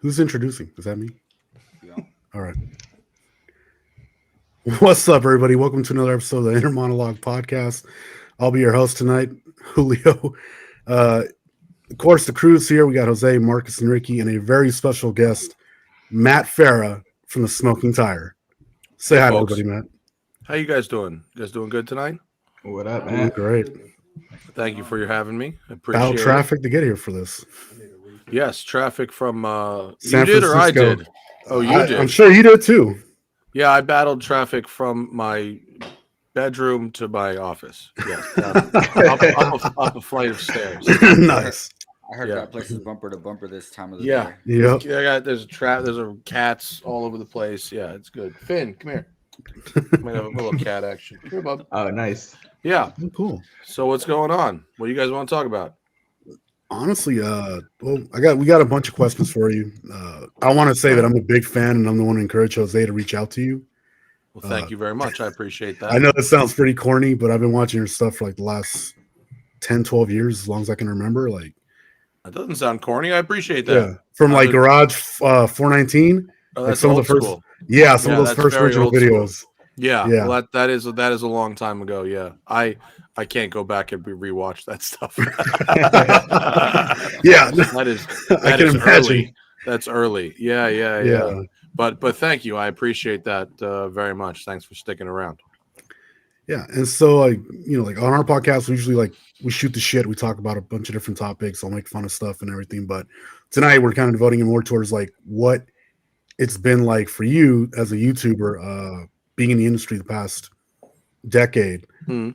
Who's introducing? Is that me? Yeah. All right. What's up, everybody? Welcome to another episode of the Monolog podcast. I'll be your host tonight, Julio. Uh, of course, the crew's here. We got Jose, Marcus, and Ricky, and a very special guest, Matt Farah from the Smoking Tire. Say Hey, hi to folks. everybody, Matt. How you guys doing? You guys doing good tonight? What up, Doing man? great. Thank you for your having me. I Battle appreciate traffic to get here for this. it. Yes, traffic from San you did or I Francisco. did? Oh, you did. I'm sure you did too. Yeah, I battled traffic from my bedroom to my office. Yes, up a flight of stairs. Nice. I heard Yeah. that place is bumper to bumper this time of the Yeah. day. Yep. There's a cats all over the place. Yeah, it's good. Finn, come here. Might have a little cat action. Come here, bub. Oh, nice. Yeah. Oh, cool. So what's going on? What do you guys want to talk about? Honestly, we got a bunch of questions for you. I want to say that I'm a big fan, and I'm the one to encourage Jose to reach out to you. Well, thank you very much. I appreciate that. I know this sounds pretty corny, but I've been watching your stuff for like the last 10, 12 years, as long as I can remember. Like, That doesn't sound corny. I appreciate that. yeah, from like Garage 419. Oh, Like that's some of old the first, school. yeah, some Yeah, of those that's first very original old school. videos. Yeah, Yeah. well, that is a long time ago. Yeah, I can't go back and rewatch that stuff. Yeah, that can is imagine. early. That's early. Yeah. But thank you. I appreciate that very much. Thanks for sticking around. Yeah, and so like like on our podcast, we usually we shoot the shit. We talk about a bunch of different topics. I'll make fun of stuff and everything. But tonight we're kind of devoting it more towards like what it's been like for you as a YouTuber, being in the industry the past decade.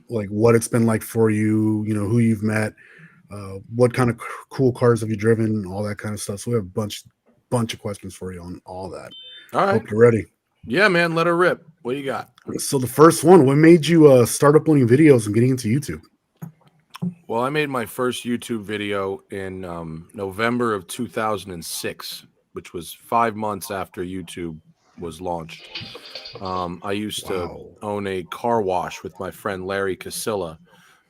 Like what it's been like for you. Who you've met, what kind of cool cars have you driven, all that kind of stuff. So we have a bunch of questions for you on all that. All right. Hope you're ready. Yeah, man. Let her rip. What do you got? So the first one, what made you start uploading videos and getting into YouTube? Well, I made my first YouTube video in November of 2006, which was 5 months after YouTube was launched. I used to own a car wash with my friend Larry Casilla,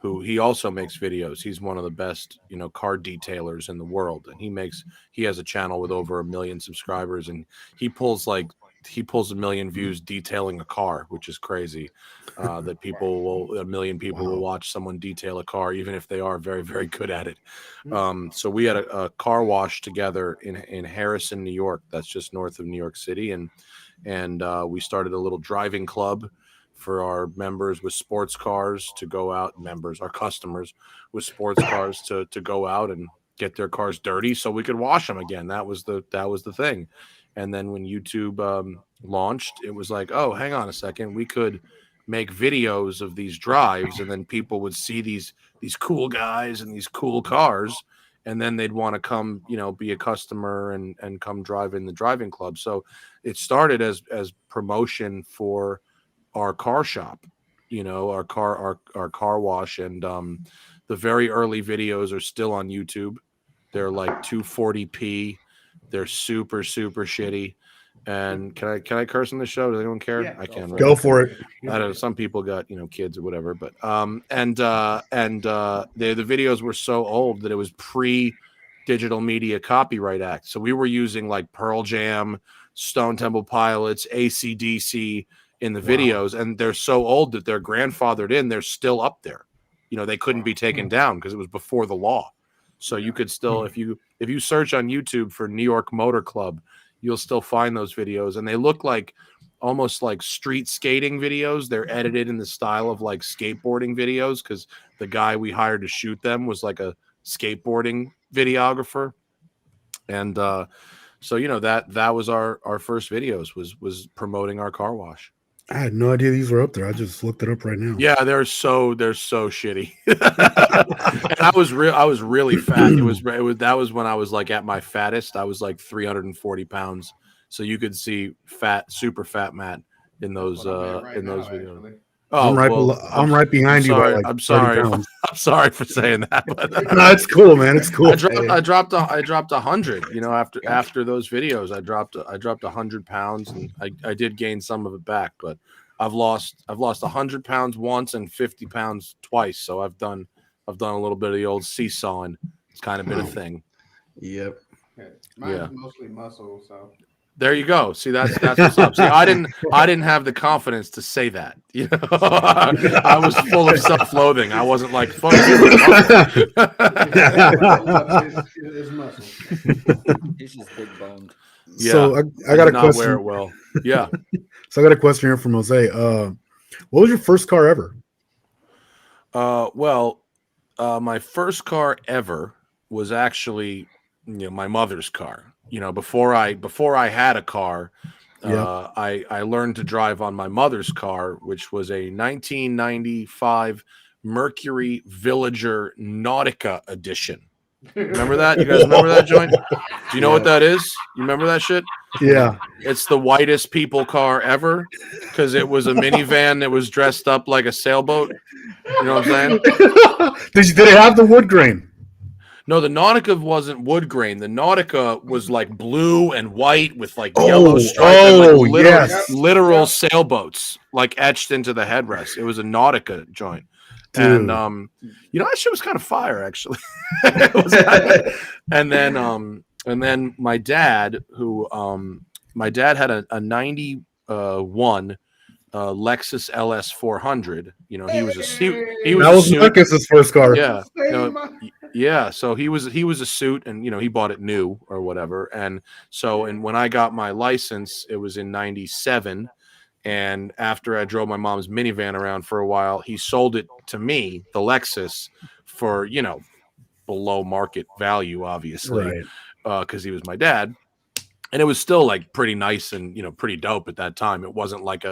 who he also makes videos. He's one of the best, car detailers in the world, and he has a channel with over 1 million subscribers, and he pulls 1 million views detailing a car, which is crazy. That 1 million people will watch someone detail a car, even if they are very, very good at it. So we had a car wash together in Harrison, New York. That's just north of New York City, and we started a little driving club for our members with sports cars to go out. Our customers with sports cars to go out and get their cars dirty so we could wash them again. That was the thing. And then when YouTube launched, it was like, oh, hang on a second, we could make videos of these drives, and then people would see these cool guys and these cool cars, and then they'd want to come, be a customer and come drive in the driving club. So it started as promotion for our car shop, our car wash, and the very early videos are still on YouTube. They're like 240p. They're super, super shitty. And can I curse on the show? Does anyone care? Yeah, I can. Go for it. I don't know. Some people got kids or whatever, but the videos were so old that it was pre-Digital Media Copyright Act. So we were using like Pearl Jam, Stone Temple Pilots, AC/DC in the videos, and they're so old that they're grandfathered in. They're still up there. They couldn't be taken down because it was before the law. So you could still, if you search on YouTube for New York Motor Club, you'll still find those videos, and they look like almost like street skating videos. They're edited in the style of like skateboarding videos because the guy we hired to shoot them was like a skateboarding videographer, and so that was our first videos was promoting our car wash. I had no idea these were up there. I just looked it up right now. Yeah, they're so shitty. And I was really fat. That was when I was like at my fattest. I was like 340 pounds. So you could see super fat Matt in those videos. Actually. Oh, I'm right behind you. Sorry, By like I'm sorry. 30 pounds. I'm sorry for saying that. But No, it's cool, man. It's cool. I dropped 100. After those videos, I dropped 100 pounds, and I did gain some of it back. But I've lost 100 pounds once and 50 pounds twice. So I've done a little bit of the old seesawing. It's kind of been a thing. Yep. Mine's mostly muscle, so. There you go. See, that's what's up. See, I didn't have the confidence to say that. You know, I was full of self-loathing. I wasn't like, fuck you. It's muscle. He's just big boned. So Yeah, I got a not question. wear it well. Yeah. So I got a question here from Jose. What was your first car ever? My first car ever was actually, my mother's car. Before I had a car, I learned to drive on my mother's car, which was a 1995 Mercury Villager Nautica edition. Remember that? You guys remember that joint? Do you know what that is? You remember that shit? Yeah. It's the whitest people car ever because it was a minivan that was dressed up like a sailboat. You know what I'm saying? Did it have the wood grain? No, the Nautica wasn't wood grain. The Nautica was like blue and white with like yellow stripes and like literal sailboats like etched into the headrest. It was a Nautica joint. Dude. And that shit was kind of fire actually. And then my dad had a 91 Lexus LS 400. He was that was Marcus's first car. Yeah. Yeah, so he was a suit, and he bought it new or whatever. And when I got my license, it was in 97. And after I drove my mom's minivan around for a while, he sold it to me, the Lexus, for below market value, obviously, because he was my dad. And it was still like pretty nice and pretty dope at that time. It wasn't like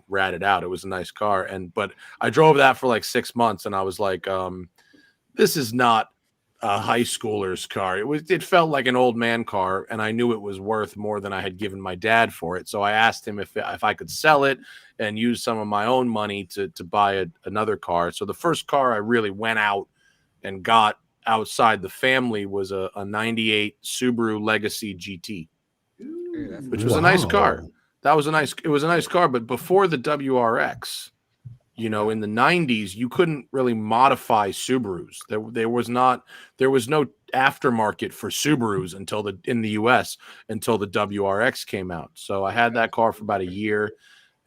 ratted out. It was a nice car. But I drove that for like 6 months, and I was like, this is not a high schooler's car. It felt like an old man car, and I knew it was worth more than I had given my dad for it. So I asked him if I could sell it and use some of my own money to buy another car. So the first car I really went out and got outside the family was a 98 Subaru Legacy GT, which was a nice car. It was a nice car, but before the WRX, in the 90s, you couldn't really modify Subarus. There was no aftermarket for Subarus in the US until the WRX came out. So I had that car for about a year,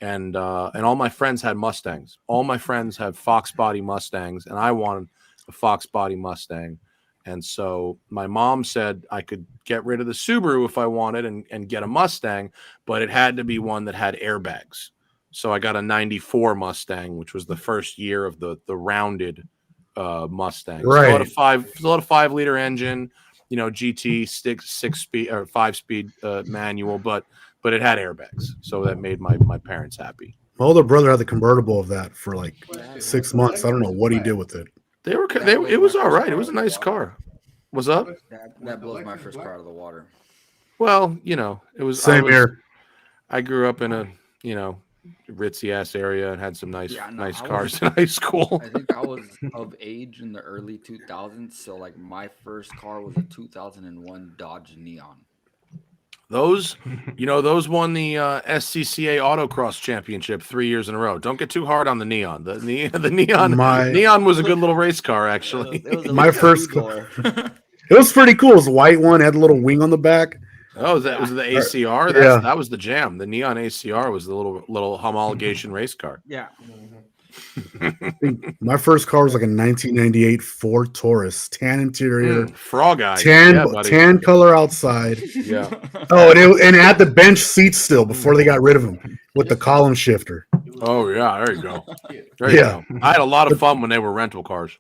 and all my friends had Mustangs. All my friends had Fox body Mustangs, and I wanted a Fox body Mustang. And so my mom said I could get rid of the Subaru if I wanted and get a Mustang, but it had to be one that had airbags. So I got a 94 Mustang, which was the first year of the rounded Mustang. Right. Still had a 5-liter engine, GT 6-speed or 5-speed manual, but it had airbags. So that made my parents happy. My older brother had the convertible of that for like 6 months. I don't know what he did with it. It was all right. It was a nice car. What's up? That blows my first car out of the water. Well, it was same here. I grew up in a ritzy ass area and had some nice cars in high school. I think I was of age in the early 2000s, so like my first car was a 2001 Dodge Neon. Those won the SCCA Autocross Championship 3 years in a row. Don't get too hard on the Neon. The Neon Neon was a good little race car, actually. My first car. It was pretty cool. It was a white one, had a little wing on the back. Oh, that was the ACR? That was the jam. The Neon ACR was the little homologation race car. Yeah. My first car was like a 1998 Ford Taurus, tan interior, frog eye, tan color outside. Yeah. Oh, and it had the bench seats still before they got rid of them with the column shifter. Oh yeah, there you go. There you go. I had a lot of fun when they were rental cars.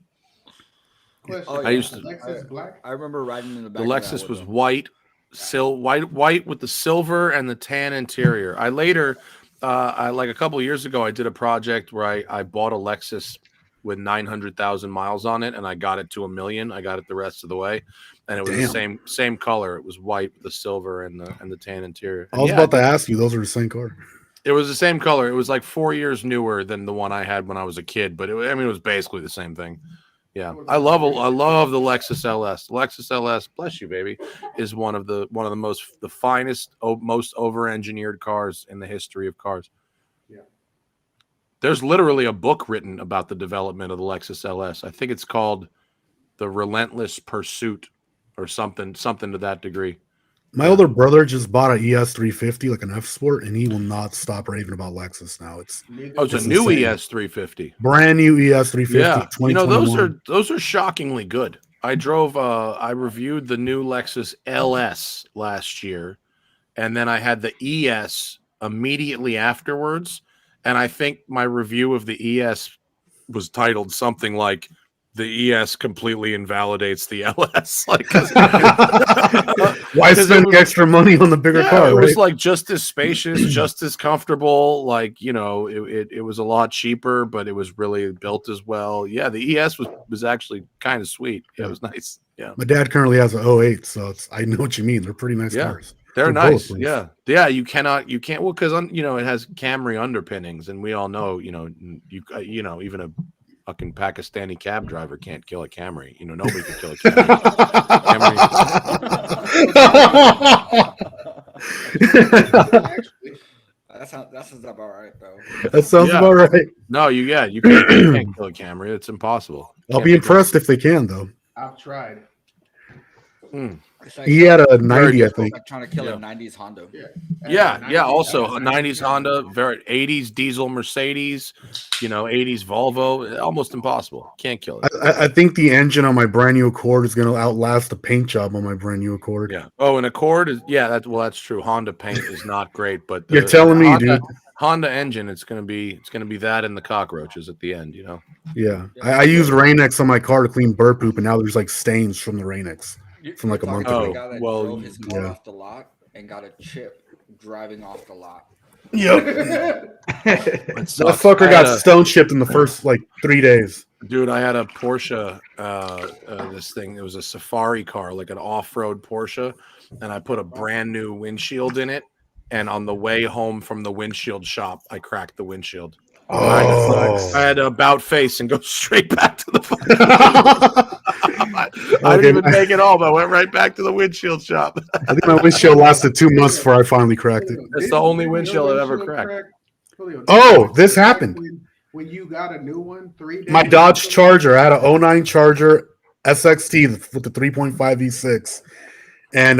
I used to. Lexus black. I remember riding in the back. The Lexus was white with the silver and the tan interior. I later. Like a couple of years ago, I did a project where I bought a Lexus with 900,000 miles on it, and I got it to 1 million. I got it the rest of the way, and it was the same color. It was white with the silver and the tan interior. I was about to ask you; those are the same car. It was the same color. It was like 4 years newer than the one I had when I was a kid, but it was basically the same thing. Yeah, I love the Lexus LS. Lexus LS, bless you, baby, is one of the finest, most over-engineered cars in the history of cars. Yeah, there's literally a book written about the development of the Lexus LS. I think it's called "The Relentless Pursuit or something to that degree. My older brother just bought an ES 350, like an F Sport, and he will not stop raving about Lexus now. It's a it's new insane. ES 350. Brand new ES 350. Yeah, you know, 2021. those are shockingly good. I reviewed the new Lexus LS last year, and then I had the ES immediately afterwards, and I think my review of the ES was titled something like "The ES completely invalidates the LS." Like, Why spend extra money on the bigger car? It right? was like just as spacious, just as comfortable. Like, you know, it was a lot cheaper, but it was really built as well. Yeah, the ES was actually kind of sweet. Yeah, it was nice. Yeah, my dad currently has an 08, so I know what you mean. Th're pretty nice cars. They're nice. bulletproof. Yeah. You can't. Well, because you know, it has Camry underpinnings, and we all know, you know, you know, even a fucking Pakistani cab driver can't kill a Camry. You know, nobody can kill a Camry. Actually, That sounds about right, though. That sounds about right. No, you can't kill a Camry. It's impossible. I'll be impressed if they can, though. I've tried. It's like, He had a 90, I think. like trying to kill a 90s Honda. Yeah. Also, a 90s Honda, very 80s diesel Mercedes, you know, 80s Volvo. Almost impossible. Can't kill it. I think the engine on my brand new Accord is going to outlast the paint job on my brand new Accord. Yeah. Oh, an Accord is that's true. Honda paint is not great, but You're telling me, dude. Honda engine, it's gonna be that and the cockroaches at the end, you know. Yeah. I use Rain-X on my car to clean bird poop, and now there's like stains from the Rain-X from like a month The ago. guy that drove his car off the lot and got a chip driving off the lot. Yep. That fucker got stone chipped in the first like 3 days. Dude, I had a Porsche, this thing. It was a safari car, like an off-road Porsche, and I put a brand new windshield in it. And on the way home from the windshield shop, I cracked the windshield. Oh. I had to about face and go straight back to the I didn't even make it home. I went right back to the windshield shop. I think my windshield lasted 2 months before I finally cracked it. That's the only windshield I've ever cracked. Oh, this happened. When you got a new one, 3 days. My Dodge Charger, I had a 09 Charger SXT with the 3.5 V6. And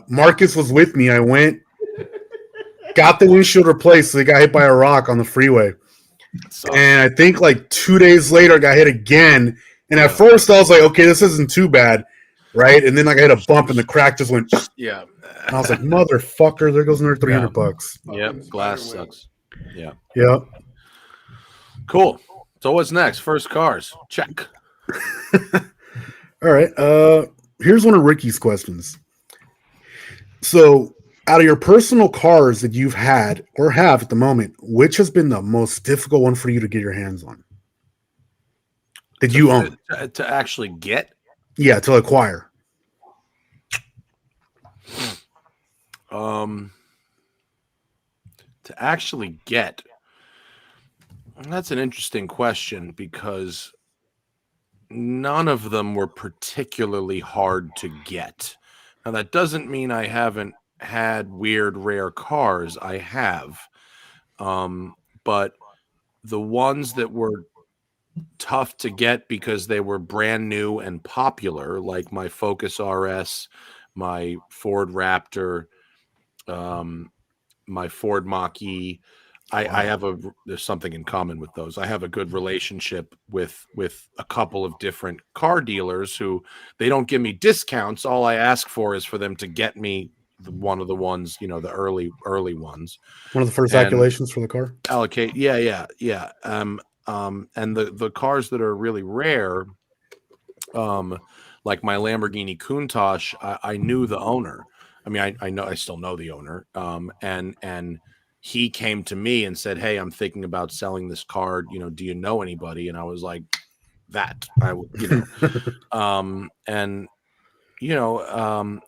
Marcus was with me. I went, got the windshield replaced. So they got hit by a rock on the freeway. And I think like 2 days later, I got hit again. And at first, I was like, okay, this isn't too bad, right? And then like I hit a bump, and the crack just went. Yeah. And I was like, motherfucker, there goes another $300. Yep, glass sucks. Yeah. Yep. Cool. So what's next? First cars. Check. All right. Here's one of Ricky's questions. So, out of your personal cars that you've had or have at the moment, which has been the most difficult one for you to get your hands on? Did you own? To actually get? Yeah, to acquire. To actually get. That's an interesting question because none of them were particularly hard to get. Now, that doesn't mean I haven't had weird, rare cars. I have. But the ones that were tough to get because they were brand new and popular, like my Focus RS, my Ford Raptor, my Ford Mach-E. There's something in common with those. I have a good relationship with a couple of different car dealers who they don't give me discounts. All I ask for is for them to get me one of the ones, you know, the early ones. One of the first calculations for the car. Allocate. Yeah. And the cars that are really rare, like my Lamborghini Countach, I knew the owner. I mean, I still know the owner. And he came to me and said, "Hey, I'm thinking about selling this car. You know, do you know anybody?" And I was like, I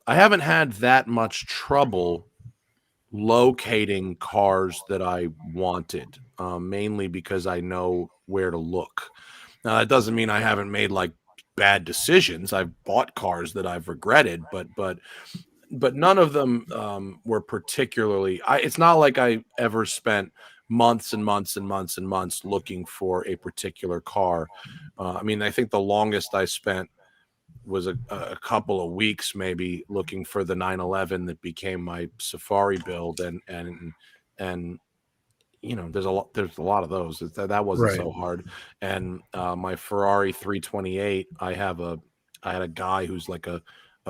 haven't had that much trouble locating cars that I wanted, mainly because I know where to look. Now, that doesn't mean I haven't made like bad decisions. I've bought cars that I've regretted, but none of them were particularly. It's not like I ever spent months and months and months and months looking for a particular car. I mean, I think the longest I spent a couple of weeks maybe looking for the 911 that became my Safari build, and there's a lot of those. That wasn't Right. so hard. And my Ferrari 328, I had a guy who's like a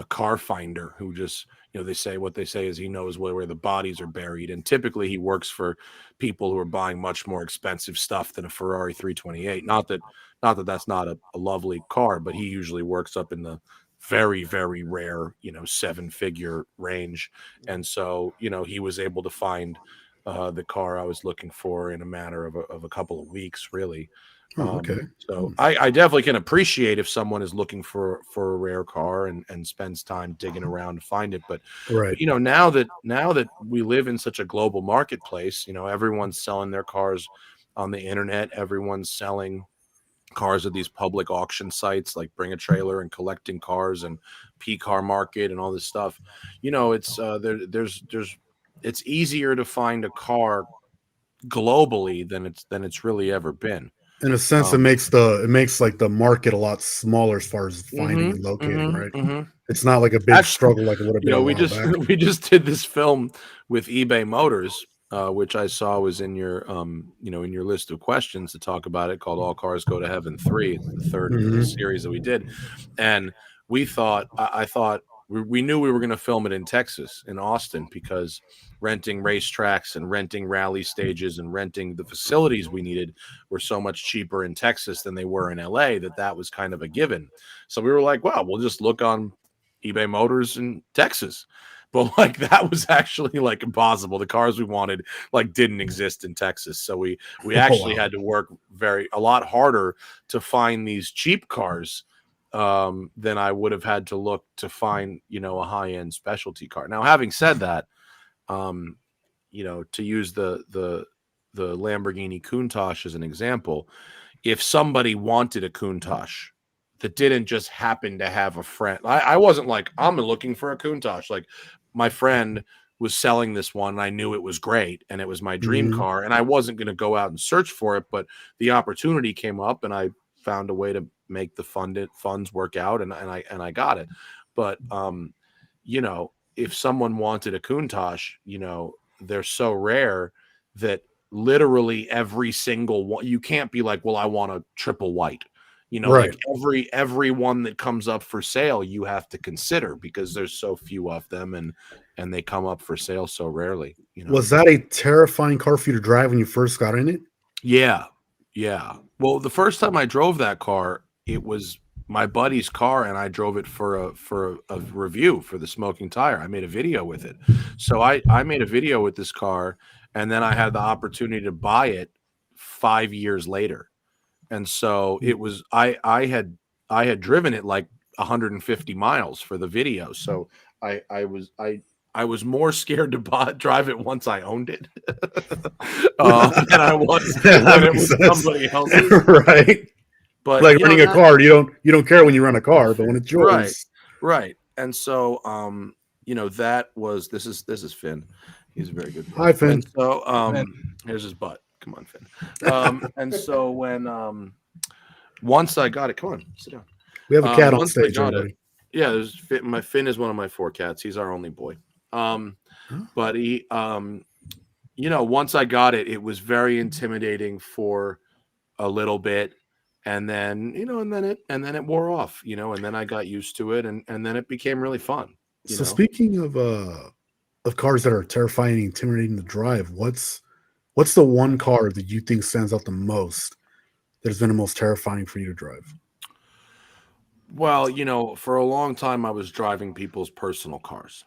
car finder who just, they say what they say is he knows where the bodies are buried, and typically he works for people who are buying much more expensive stuff than a Ferrari 328. Not that that's not a lovely car, but he usually works up in the very, very rare, 7-figure range. And so, he was able to find the car I was looking for in a matter of a couple of weeks, really. Oh, okay. So I definitely can appreciate if someone is looking for a rare car and spends time digging around to find it. But, Right. now that we live in such a global marketplace, everyone's selling their cars on the internet. Everyone's selling cars at these public auction sites like Bring a Trailer and Collecting Cars and P Car Market and all this stuff. It's it's easier to find a car globally than it's really ever been. In a sense, it makes like the market a lot smaller as far as finding and locating, right? It's not like a big struggle like it would have been a while back. We just did this film with eBay Motors, which I saw was in your in your list of questions to talk about it, called All Cars Go to Heaven 3. It's the third of the series that we did. And we thought, I thought we knew we were going to film it in Texas, in Austin, because renting racetracks and renting rally stages and renting the facilities we needed were so much cheaper in Texas than they were in LA, that was kind of a given. So we were like, well, we'll just look on eBay Motors in Texas. But like that was actually like impossible. The cars we wanted like didn't exist in Texas. So we actually had to work a lot harder to find these cheap cars than I would have had to look to find, a high-end specialty car. Now, having said that, to use the Lamborghini Countach as an example, if somebody wanted a Countach that didn't just happen to have a friend, I wasn't like, I'm looking for a Countach. Like, my friend was selling this one, and I knew it was great, and it was my dream car, and I wasn't going to go out and search for it, but the opportunity came up, and I found a way to make the funds work out, and I got it. But if someone wanted a Countach, they're so rare that literally every single one, you can't be like, well, I want a triple white. Right. Like every one that comes up for sale, you have to consider, because there's so few of them, and they come up for sale so rarely. Was that a terrifying car for you to drive when you first got in it? Yeah. Well, the first time I drove that car, it was my buddy's car, and I drove it for a review for the Smoking Tire. I made a video with it. So I made a video with this car, and then I had the opportunity to buy it 5 years later. And so it was, I had driven it like 150 miles for the video. So I was more scared to drive it once I owned it than I was when it was somebody else's. Right. But like renting a car, you don't care when you rent a car, but when it's yours, right. And so this is Finn. He's a very good boy. Hi, Finn. And so here's his butt. Come on, Finn. And so when once I got it, come on, sit down. We have a cat on stage already. Yeah, there's Finn is one of my 4 cats. He's our only boy. But he once I got it, it was very intimidating for a little bit, and then and then it wore off, and then I got used to it, and then it became really fun. So speaking of cars that are terrifying and intimidating to drive, what's the one car that you think stands out the most that has been the most terrifying for you to drive? Well, for a long time I was driving people's personal cars,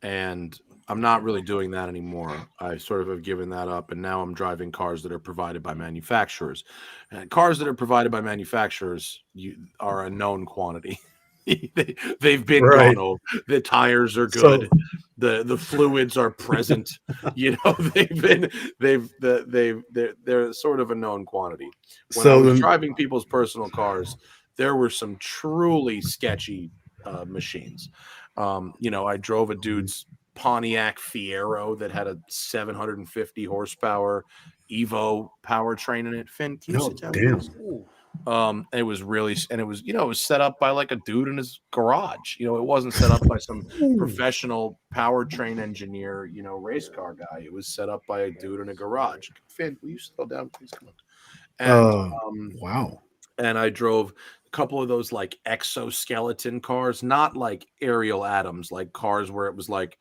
and I'm not really doing that anymore. I sort of have given that up, and now I'm driving cars that are provided by manufacturers. And cars that are provided by manufacturers are a known quantity. They've been gone over. The tires are good. The fluids are present. They're sort of a known quantity. When I was driving people's personal cars, there were some truly sketchy machines. I drove a dude's Pontiac Fiero that had a 750 horsepower Evo powertrain in it. Finn, can you sit down? Damn. It was really, and it was, it was set up by like a dude in his garage. It wasn't set up by some professional powertrain engineer, race car guy. It was set up by a dude in a garage. Finn, will you slow down, please? Come on. And Wow. and I drove a couple of those like exoskeleton cars, not like Ariel Adams, like cars where it was like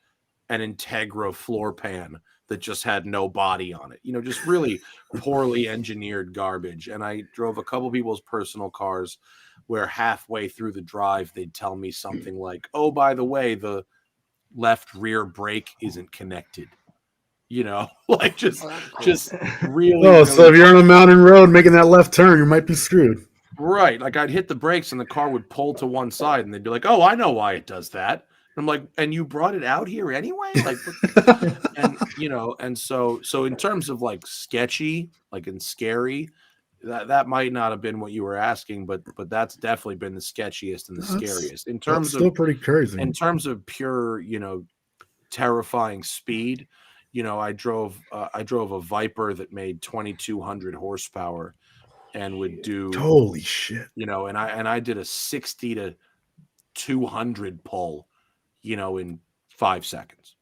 an Integra floor pan that just had no body on it, just really poorly engineered garbage. And I drove a couple people's personal cars where halfway through the drive, they'd tell me something like, oh, by the way, the left rear brake isn't connected. Like just really. Oh, so if you're on a mountain road making that left turn, you might be screwed. Right. Like I'd hit the brakes and the car would pull to one side and they'd be like, oh, I know why it does that. And I'm like, and you brought it out here anyway? Like, and so in terms of like sketchy, like and scary, that might not have been what you were asking, but that's definitely been the sketchiest and the scariest. In terms still pretty crazy. In terms of pure, terrifying speed, I drove a Viper that made 2,200 horsepower and would do holy shit, and I did a 60 to 200 pull, in 5 seconds,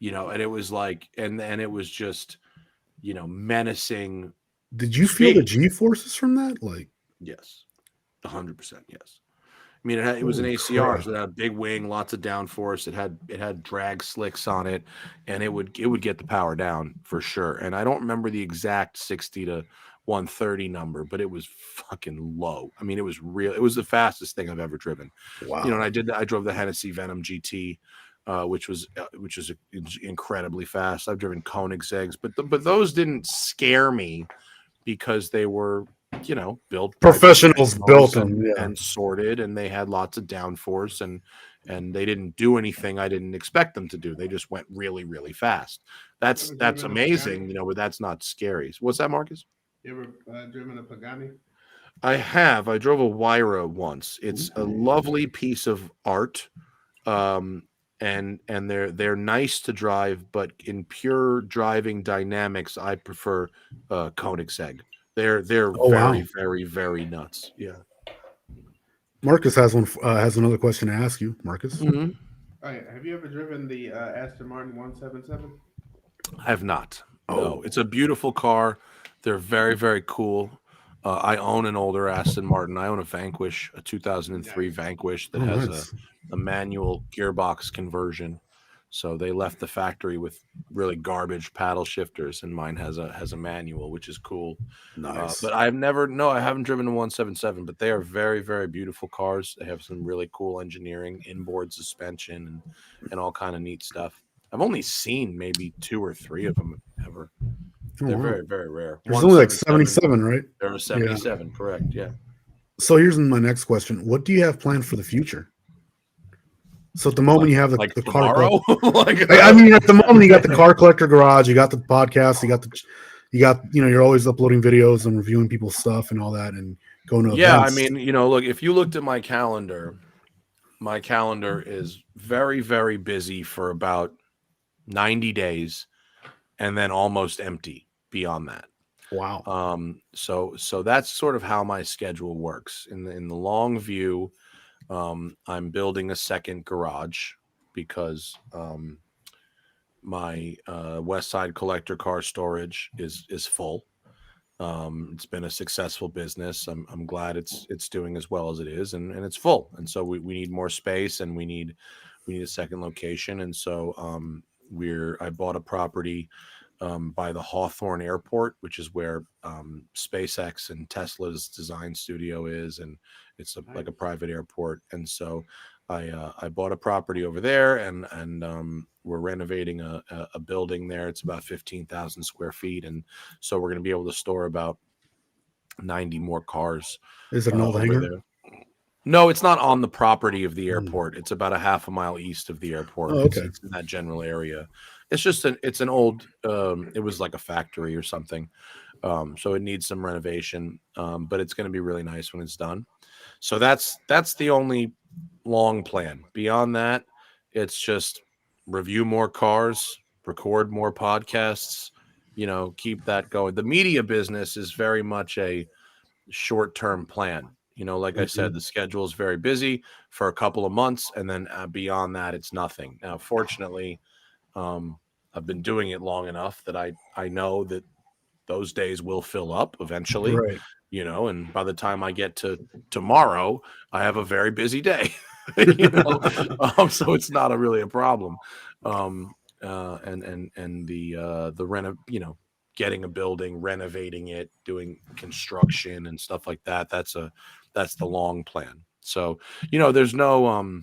and it was like, and it was just, menacing. Did you feel the G forces from that? Like, yes, 100%. Yes. I mean, it was an ACR, so it had a big wing, lots of downforce. It had drag slicks on it, and it would get the power down for sure. And I don't remember the exact 60 to 130 number, but it was fucking low. I mean, it was real. It was the fastest thing I've ever driven. Wow. And I drove the Hennessy Venom GT, which was incredibly fast. I've driven Koenigsegg's, but those didn't scare me because they were, built professionals built them and sorted, and they had lots of downforce, and they didn't do anything I didn't expect them to do. They just went really, really fast. That's amazing, but that's not scary. What's that, Marcus? You ever driven a Pagani? I have. I drove a Wyra once. It's a lovely piece of art, and they're nice to drive, but in pure driving dynamics, I prefer Koenigsegg. They're very, very, very nuts. Yeah. Marcus has another question to ask you, Marcus. Mm-hmm. All right. Have you ever driven the Aston Martin 177? I have not. No, it's a beautiful car. They're very, very cool. I own an older Aston Martin. I own a Vanquish, a 2003 Vanquish that has a manual gearbox conversion. So they left the factory with really garbage paddle shifters, and mine has a manual, which is cool. Nice. But I haven't driven a 177, but they are very, very beautiful cars. They have some really cool engineering, inboard suspension, and all kind of neat stuff. I've only seen maybe 2 or 3 of them ever. They're very, very rare. There's only like 77, right? There are 77, correct? Yeah. So here's my next question: what do you have planned for the future? So at the moment you have the car collector. I mean, at the moment you got the car collector garage, you got the podcast, you got you're always uploading videos and reviewing people's stuff and all that, and going to events. I mean, look, if you looked at my calendar is very, very busy for about 90 days, and then almost empty beyond that. Wow. So that's sort of how my schedule works. In the long view, I'm building a second garage because my West Side collector car storage is full. It's been a successful business. I'm glad it's doing as well as it is, and it's full. And so we need more space, and we need a second location. And so I bought a property by the Hawthorne Airport, which is where SpaceX and Tesla's design studio is, and it's like a private airport. And so I bought a property over there, and we're renovating a building there. It's about 15,000 square feet, and so we're going to be able to store about 90 more cars. Is it an old hangar? There. No, it's not on the property of the airport. It's about a half a mile east of the airport. Oh, okay. It's in that general area. It's just it's an old, it was like a factory or something. So it needs some renovation, but it's going to be really nice when it's done. So that's the only long plan. Beyond that, it's just review more cars, record more podcasts, keep that going. The media business is very much short-term plan. Like I said, the schedule is very busy for a couple of months, and then beyond that, it's nothing. Now, fortunately, I've been doing it long enough that I know that those days will fill up eventually, Right. And by the time I get to tomorrow, I have a very busy day, so it's not really a problem. And the getting a building, renovating it, doing construction and stuff like that. That's the long plan. So, there's no,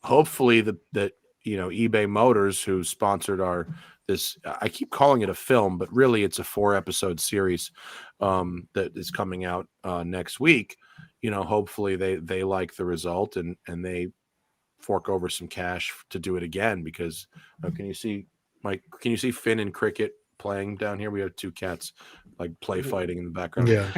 hopefully that eBay Motors, who sponsored this, I keep calling it a film, but really it's a 4-episode series that is coming out next week. Hopefully they like the result and they fork over some cash to do it again, because can you see Finn and Cricket playing down here? We have 2 cats like play fighting in the background. Yeah.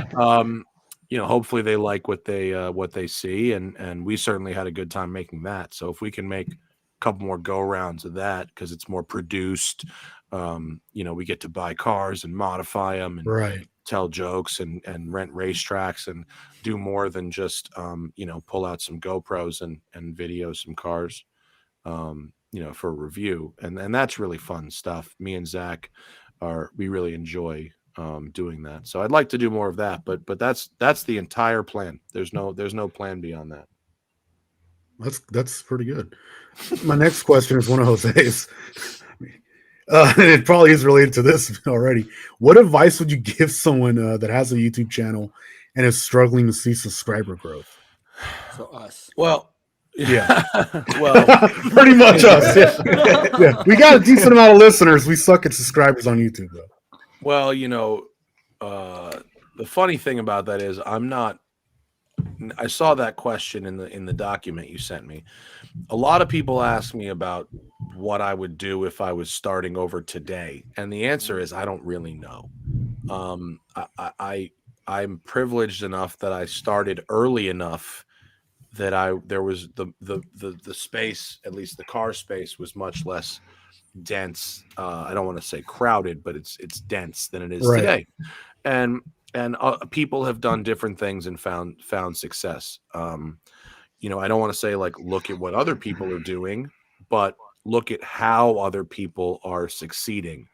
Hopefully they like what they see, and we certainly had a good time making that. So if we can make a couple more go rounds of that, because it's more produced, we get to buy cars and modify them and Right. tell jokes and rent racetracks and do more than just pull out some GoPros and video some cars for review, and that's really fun stuff. Me and Zach we really enjoy doing that. So I'd like to do more of that, but that's the entire plan. There's no plan beyond that. That's pretty good. My next question is one of Jose's. It probably is related to this already. What advice would you give someone that has a YouTube channel and is struggling to see subscriber growth? So us. Well, yeah. Well, pretty much us. Yeah. Yeah. We got a decent amount of listeners. We suck at subscribers on YouTube, though. Well, the funny thing about that is I saw that question in the document you sent me. A lot of people ask me about what I would do if I was starting over today, and the answer is I don't really know. I'm privileged enough that I started early enough that there was the space, at least the car space, was much less dense. I don't want to say crowded, but it's dense than it is today. And people have done different things and found success. I don't want to say like look at what other people are doing, but look at how other people are succeeding.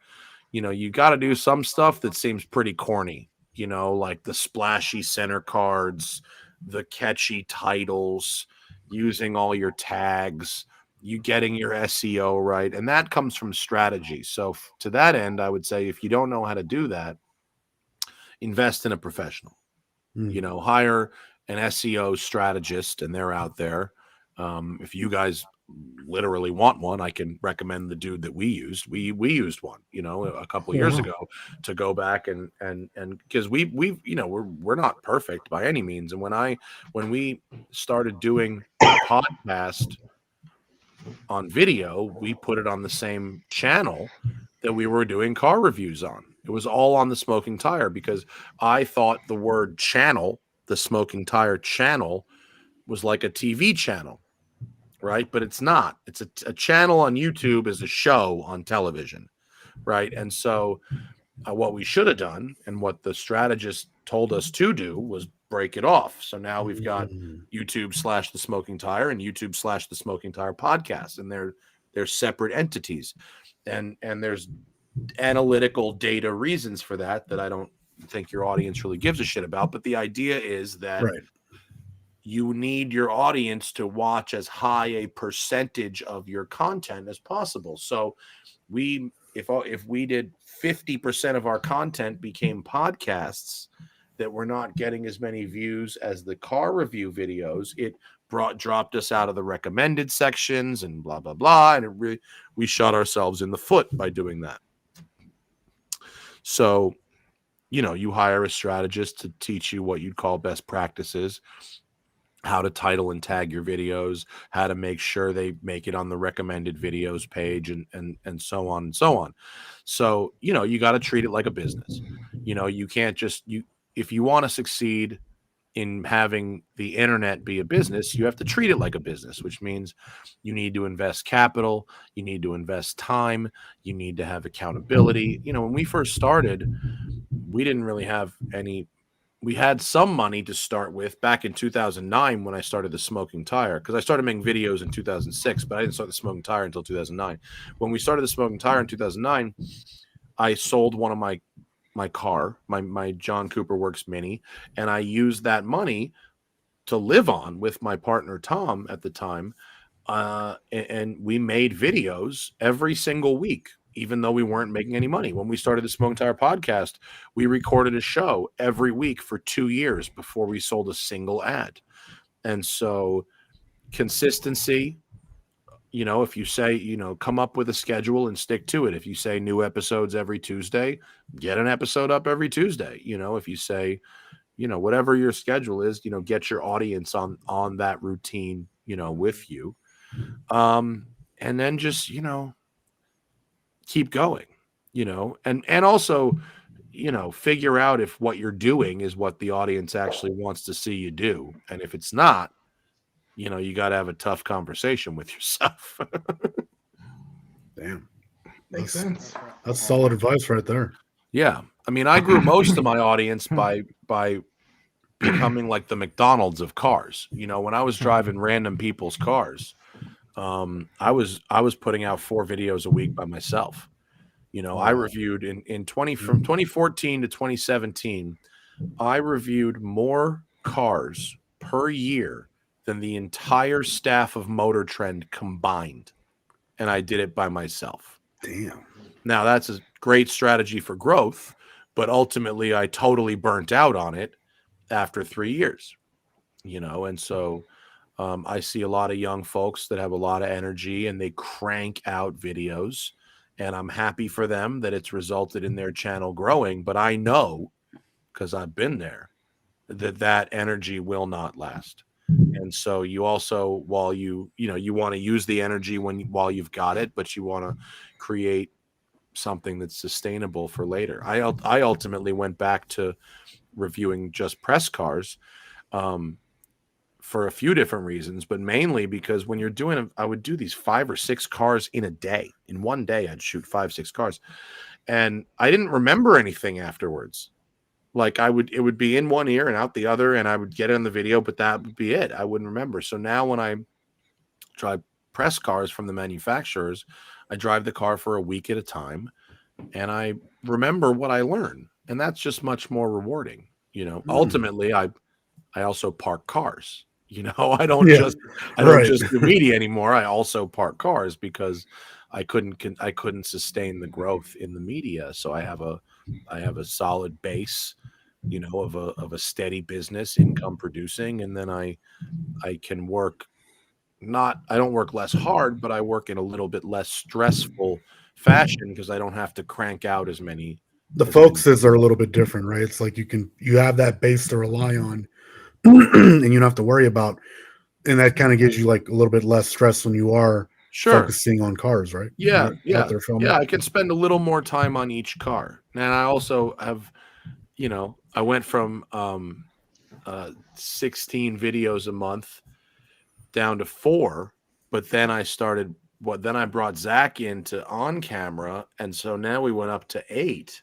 You got to do some stuff that seems pretty corny, like the splashy center cards, the catchy titles, using all your tags, you getting your SEO right, and that comes from strategy. So to that end, I would say if you don't know how to do that, invest in a professional. Hire an SEO strategist, and they're out there. If you guys literally want one, I can recommend the dude that we used. We used one, a couple of years ago, to go back and because we're not perfect by any means. And when we started doing a podcast on video, we put it on the same channel that we were doing car reviews on. It was all on the Smoking Tire, because I thought the word channel, the Smoking Tire channel, was like a TV channel, right? But it's not. It's a channel on YouTube is a show on television, right? And so what we should have done, and what the strategist told us to do, was break it off. So now we've got YouTube / the Smoking Tire and YouTube / the Smoking Tire podcast, and they're separate entities, and there's analytical data reasons for that I don't think your audience really gives a shit about. But the idea is that you need your audience to watch as high a percentage of your content as possible. So if we did 50% of our content became podcasts that were not getting as many views as the car review videos, it dropped us out of the recommended sections and blah blah blah, and we shot ourselves in the foot by doing that. So you hire a strategist to teach you what you'd call best practices, how to title and tag your videos, how to make sure they make it on the recommended videos page, and so on and so on. So, you got to treat it like a business. You can't just, if you want to succeed in having the internet be a business, you have to treat it like a business, which means you need to invest capital, you need to invest time, you need to have accountability. When we first started, we didn't really have any we had some money to start with back in 2009 when I started the Smoking Tire, because I started making videos in 2006, but I didn't start the Smoking Tire until 2009. When we started the Smoking Tire in 2009, I sold one of my car, my John Cooper Works Mini, and I used that money to live on with my partner Tom at the time. And we made videos every single week, even though we weren't making any money. When we started the Smoking Tire podcast, we recorded a show every week for 2 years before we sold a single ad. And so consistency, if you say, come up with a schedule and stick to it. If you say new episodes every Tuesday, get an episode up every Tuesday. If you say, whatever your schedule is, get your audience on that routine, with you. And then just, keep going, and also, figure out if what you're doing is what the audience actually wants to see you do. And if it's not, you got to have a tough conversation with yourself. Damn. Makes sense. That's solid advice right there. Yeah. I mean, I grew most of my audience by becoming like the McDonald's of cars. When I was driving random people's cars, I was putting out 4 videos a week by myself. I reviewed from 2014 to 2017, I reviewed more cars per year than the entire staff of Motor Trend combined. And I did it by myself. Damn. Now that's a great strategy for growth, but ultimately I totally burnt out on it after 3 years, and so I see a lot of young folks that have a lot of energy and they crank out videos, and I'm happy for them that it's resulted in their channel growing. But I know, because I've been there, that energy will not last. And so you also, while you want to use the energy while you've got it, but you want to create something that's sustainable for later. I ultimately went back to reviewing just press cars for a few different reasons, but mainly because when you're doing I would do these 5 or 6 cars in a day. In one day, I'd shoot 5, 6 cars, and I didn't remember anything afterwards. Like it would be in one ear and out the other, and I would get it on the video, but that would be it. I wouldn't remember. So now when I drive press cars from the manufacturers, I drive the car for a week at a time, and I remember what I learned, and that's just much more rewarding. Ultimately, I also park cars. I don't just do media anymore. I also park cars because I couldn't sustain the growth in the media. So I have a solid base, of a steady business, income producing, and then I can work. I don't work less hard, but I work in a little bit less stressful fashion because I don't have to crank out as many. The focuses are a little bit different, right? It's like you have that base to rely on, and you don't have to worry about, and that kind of gives you like a little bit less stress when you are focusing on cars, right? Yeah, Right? yeah. I can spend a little more time on each car, and I also have, I went from 16 videos a month down to 4, but then then I brought Zach into on camera, and so now we went up to 8.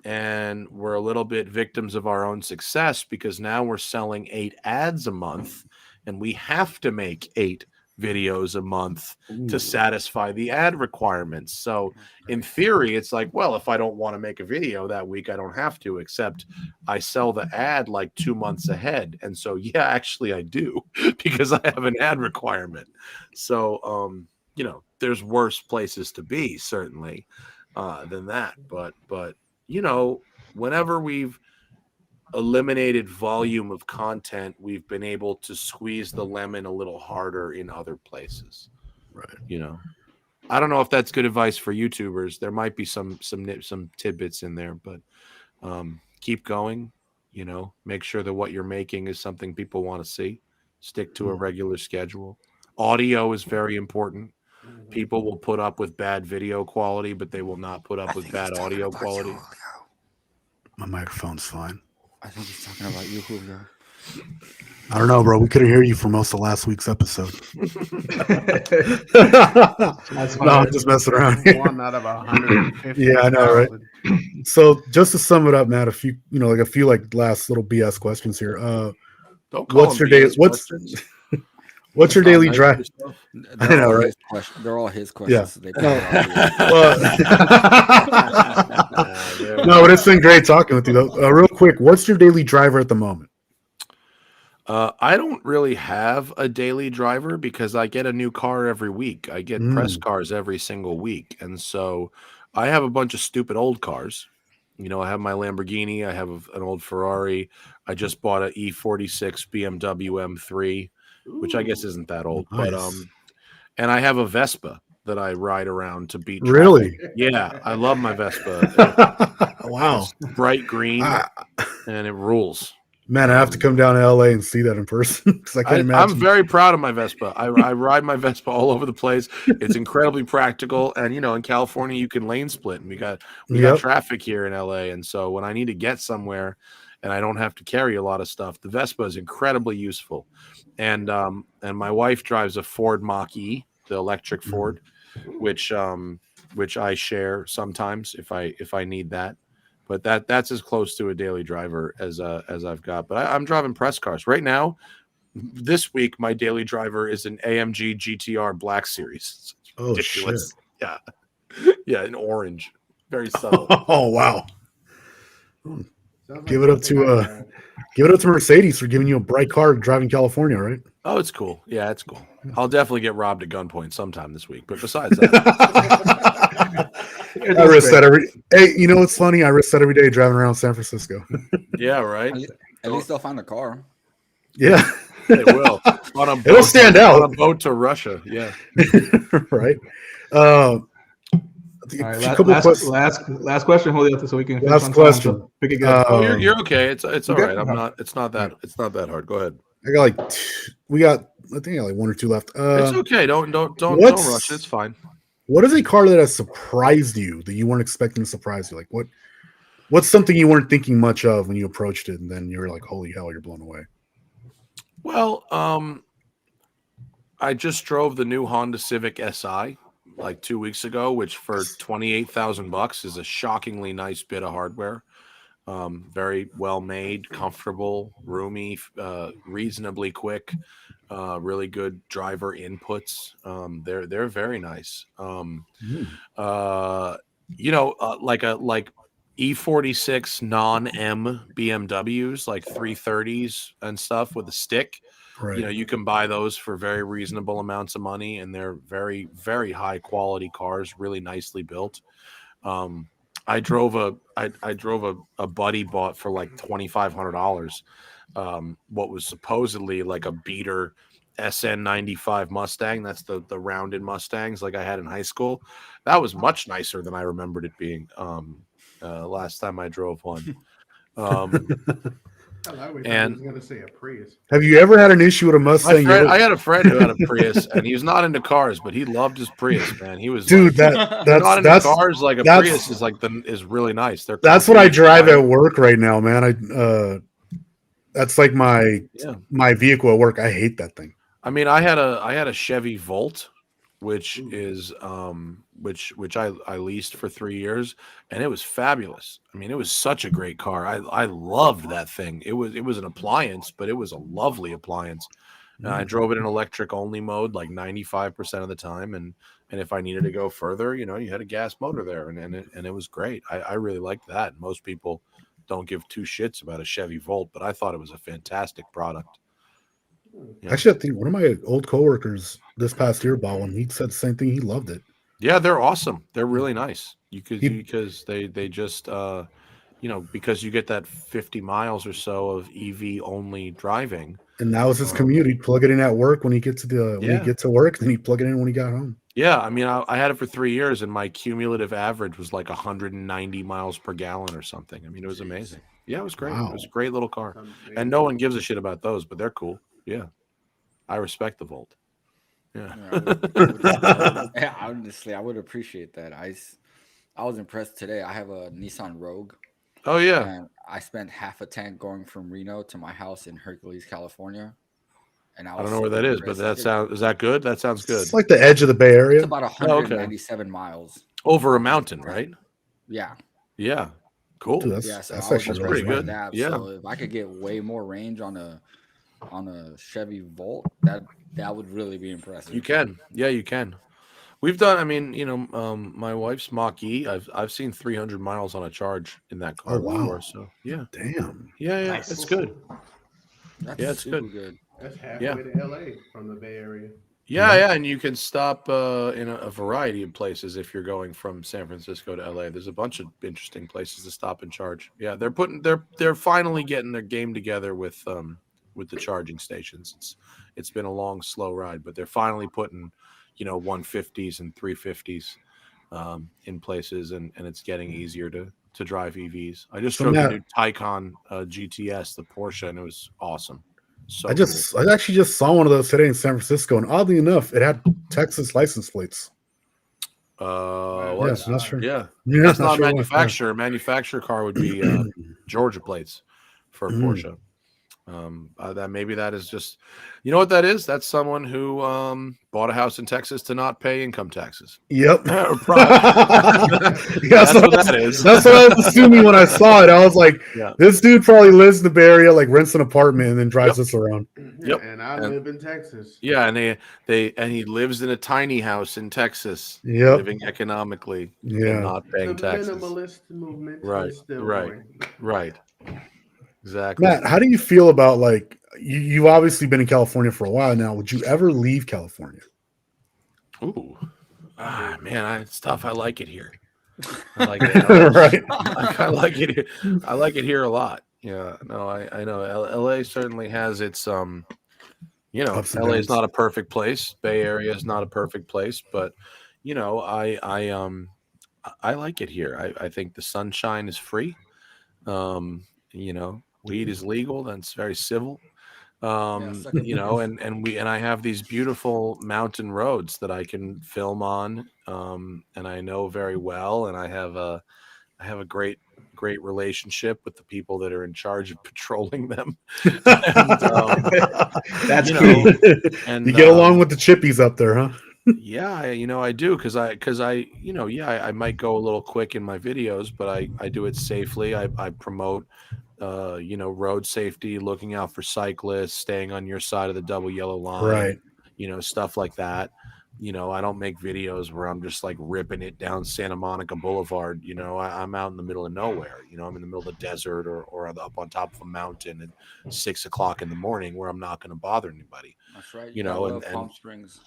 And we're a little bit victims of our own success because now we're selling 8 ads a month, and we have to make 8 videos a month to satisfy the ad requirements. So in theory, it's like, well, if I don't want to make a video that week, I don't have to, except I sell the ad like 2 months ahead. And so, yeah, actually I do because I have an ad requirement. So, there's worse places to be, certainly, than that. But whenever we've eliminated volume of content, we've been able to squeeze the lemon a little harder in other places. Right. I don't know if that's good advice for YouTubers. There might be some tidbits in there, but keep going. Make sure that what you're making is something people want to see. Stick to a regular schedule. Audio is very important. People will put up with bad video quality, but they will not put up with bad audio quality. My microphone's fine. I think he's talking about you, Julio. I don't know, bro. We couldn't hear you for most of last week's episode. That's No, I'm fine. just messing around here. 1 out of 150,000. Yeah, I know, right? So just to sum it up, Matt, a few last little BS questions here. Don't call What's them your day? BS What's questions. what's your Sound daily nice drive? to yourself. I know, right? They're all his Yeah. questions. So they No. There No, we but it's been great talking with you, though. Real quick, what's your daily driver at the moment? I don't really have a daily driver because I get a new car every week. I get press cars every single week. And so I have a bunch of stupid old cars. You know, I have my Lamborghini. I have an old Ferrari. I just bought an E46 BMW M3, which I guess isn't that old. Nice. But and I have a Vespa that I ride around to beat traffic. Really? Yeah, I love my Vespa. Wow. It's bright green and it rules. Man, I have to come down to LA and see that in person because I can't imagine. I'm very proud of my Vespa. I ride my Vespa all over the place. It's incredibly practical, and in California you can lane split, and we got traffic here in LA, and so when I need to get somewhere, and I don't have to carry a lot of stuff, the Vespa is incredibly useful. And my wife drives a Ford Mach-E, the electric Ford, which I share sometimes if I need that. But that's as close to a daily driver as I've got. But I'm driving press cars right now. This week, my daily driver is an AMG GTR Black Series. It's ridiculous. Shit. Yeah, in orange, very subtle. Oh wow! Give it up to Mercedes for giving you a bright car driving California, right? Oh, it's cool. Yeah, it's cool. I'll definitely get robbed at gunpoint sometime this week. But besides that. I risk that every. Hey, you know what's funny? I risk that every day driving around San Francisco. Yeah, right. At least they'll find a car. Yeah, they will. On a boat, it'll stand out. On a boat to Russia. Yeah, right. All right, last question. Hold it up so we can. Last question. So pick it good. Oh, you're okay. It's all right. I'm not. It's not that hard. Go ahead. I got I think I got like 1 or 2 left. It's okay. Don't rush. It's fine. What is a car that has surprised you that you weren't expecting to surprise you? Like what's something you weren't thinking much of when you approached it, and then you're like, holy hell, you're blown away. Well, I just drove the new Honda Civic Si like 2 weeks ago, which for $28,000 is a shockingly nice bit of hardware. Very well made, comfortable, roomy, reasonably quick, really good driver inputs. They're very nice. Like E46 non-M BMWs, like 330s and stuff with a stick. Right. You can buy those for very reasonable amounts of money, and they're very, very high quality cars, really nicely built. I drove a buddy bought for like $2,500. What was supposedly like a beater SN95 Mustang. That's the rounded Mustangs like I had in high school. That was much nicer than I remembered it being. Last time I drove one. And going to say a Prius. Have you ever had an issue with a Mustang? I had a friend who had a Prius, and he was not into cars, but he loved his Prius. Man, he was dude. That's not into cars. Like a Prius is really nice. That's what I drive at work right now, man. That's like my vehicle at work. I hate that thing. I mean, I had a Chevy Volt, which is which I leased for 3 years, and it was fabulous. I mean, it was such a great car. I loved that thing. It was an appliance, but it was a lovely appliance. And I drove it in electric only mode like 95% of the time, and if I needed to go further, you had a gas motor there, and it was great. I really liked that. Most people don't give two shits about a Chevy Volt, but I thought it was a fantastic product. Yeah. Actually, I think one of my old coworkers this past year bought one. He said the same thing. He loved it. Yeah, they're awesome. They're really nice. Because they just because you get that 50 miles or so of EV only driving. And that was his commute. He'd plug it in at work when he gets to when he get to work, then he'd plug it in when he got home. Yeah, I mean, I had it for 3 years, and my cumulative average was like 190 miles per gallon or something. I mean, it was amazing. Yeah, it was great. Wow. It was a great little car, and no one gives a shit about those, but they're cool. Yeah, I respect the Volt. Yeah, honestly, I would appreciate that. I was impressed today. I have a Nissan Rogue, Oh yeah. And I spent half a tank going from Reno to my house in Hercules, California. And I don't know where that is, but is that good? That sounds good. It's like the edge of the Bay It's Area. about 197 miles. Over a mountain, right? Yeah. Yeah. Cool. Dude, Yeah, so that's I was actually just pretty good. that. Yeah. So if I could get way more range on a Chevy Volt, that would really be impressive. You can. Yeah, you can. We've done. I mean, my wife's Mach-E. I've seen 300 miles on a charge in that car before. So yeah. Damn. Yeah. Nice. It's good. That's Yeah, it's super good. good. That's halfway to LA from the Bay Area. Yeah, and you can stop in a variety of places if you're going from San Francisco to LA. There's a bunch of interesting places to stop and charge. Yeah, they're finally getting their game together with the charging stations. It's been a long, slow ride, but they're finally putting 150s and 350s in places, and it's getting easier to drive EVs. I just drove the new Taycan GTS, the Porsche, and it was awesome. So I actually just saw one of those today in San Francisco, and oddly enough, it had Texas license plates. Yes, not sure. Yeah, Yeah, that's not sure manufacturer. A manufacturer car would be Georgia plates for Porsche. That is just, you know what that is? That's someone who bought a house in Texas to not pay income taxes. Yep. That's what that is. That's what I was assuming when I saw it. I was like, this dude probably lives in the Bay Area, like rents an apartment and then drives us around. Yep. And I live in Texas. Yeah, and he lives in a tiny house in Texas, living economically and not paying taxes. The minimalist movement is still going. Right. Exactly. Matt, how do you feel about, like, you've obviously been in California for a while now. Would you ever leave California? Ooh. Man, it's tough. I like it here. I like it. Right. I like it here. I like it here a lot. Yeah. No, I know. LA certainly has its LA is not a perfect place. Bay Area is not a perfect place, but I like it here. I think the sunshine is free. Weed is legal, and it's very civil. And I have these beautiful mountain roads that I can film on, and I know very well, and I have a great relationship with the people that are in charge of patrolling them. That's key. And you get along with the chippies up there, huh? Yeah, I do because I might go a little quick in my videos, but I do it safely. I promote road safety, looking out for cyclists, staying on your side of the double yellow line, right? Stuff like that. I don't make videos where I'm just like ripping it down Santa Monica Boulevard. I'm out in the middle of nowhere. I'm in the middle of the desert or up on top of a mountain at 6 o'clock in the morning where I'm not going to bother anybody. That's right. And Palm Springs.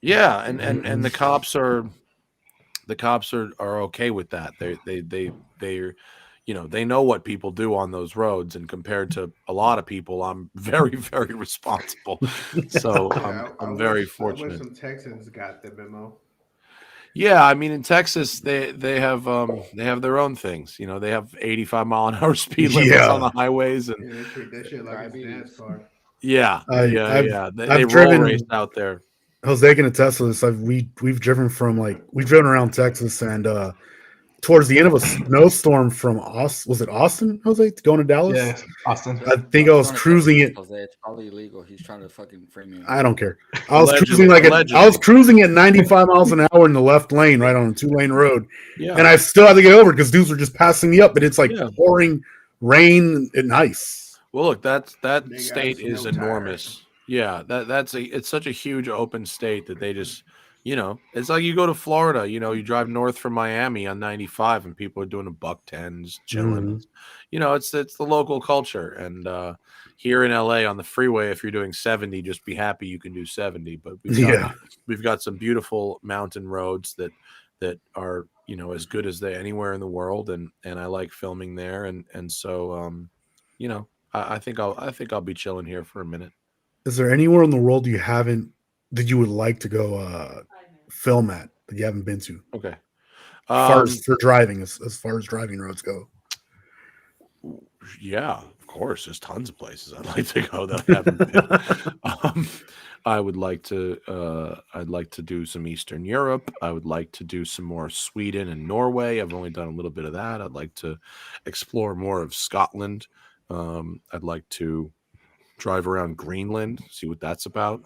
Yeah, and the cops are okay with that. They're they know what people do on those roads, and compared to a lot of people, I'm very, very responsible. So I'm very fortunate. I wish some Texans got the memo. Yeah, I mean, in Texas, they have their own things. They have 85-mile-an-hour speed limits on the highways, and they treat that shit like it's NASCAR. Yeah, I've roll driven race out there. Jose can attest to this. We've driven around Texas, and towards the end of a snowstorm from Austin. Was it Austin, Jose, going to Dallas? Yeah, Austin. I think I was cruising it. Jose, it's probably illegal. He's trying to fucking frame you. I don't care. I was cruising at 95 miles an hour in the left lane, right on a 2-lane road, and I still had to get over because dudes were just passing me up. But it's like pouring rain and ice. Well, look, that state is enormous. Yeah, it's such a huge open state that they just. It's like you go to Florida, you drive north from Miami on 95 and people are doing $110s, chilling. It's the local culture. And here in LA on the freeway, if you're doing 70, just be happy you can do 70. But we've got some beautiful mountain roads that are, as good as anywhere in the world. And I like filming there. And so, I think I'll be chilling here for a minute. Is there anywhere in the world that you would like to go film at that you haven't been to? Okay. For driving, as far as driving roads go. Yeah, of course. There's tons of places I'd like to go that I haven't been. I would like to. I'd like to do some Eastern Europe. I would like to do some more Sweden and Norway. I've only done a little bit of that. I'd like to explore more of Scotland. I'd like to drive around Greenland, see what that's about.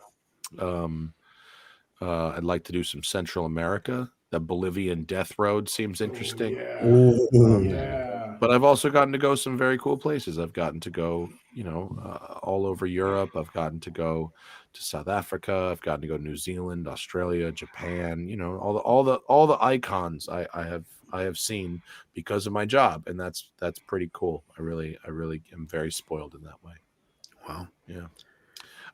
I'd like to do some Central America. The Bolivian death road seems interesting. But I've also gotten to go some very cool places. I've gotten to go, all over Europe. I've gotten to go to South Africa. I've gotten to go to New Zealand, Australia, Japan. All the icons I have seen because of my job, and that's pretty cool. I really am very spoiled in that way. Wow. Yeah.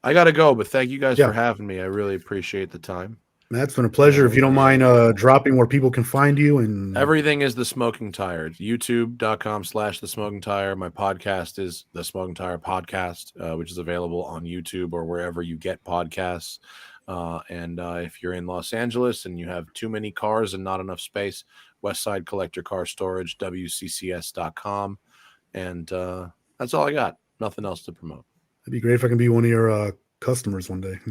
I got to go, but thank you guys for having me. I really appreciate the time. That's been a pleasure. If you don't mind dropping where people can find you. And everything is The Smoking Tire. YouTube.com/The Smoking Tire. My podcast is The Smoking Tire Podcast, which is available on YouTube or wherever you get podcasts. And if you're in Los Angeles and you have too many cars and not enough space, Westside Collector Car Storage, WCCS.com. And that's all I got. Nothing else to promote. It'd be great if I can be one of your customers one day.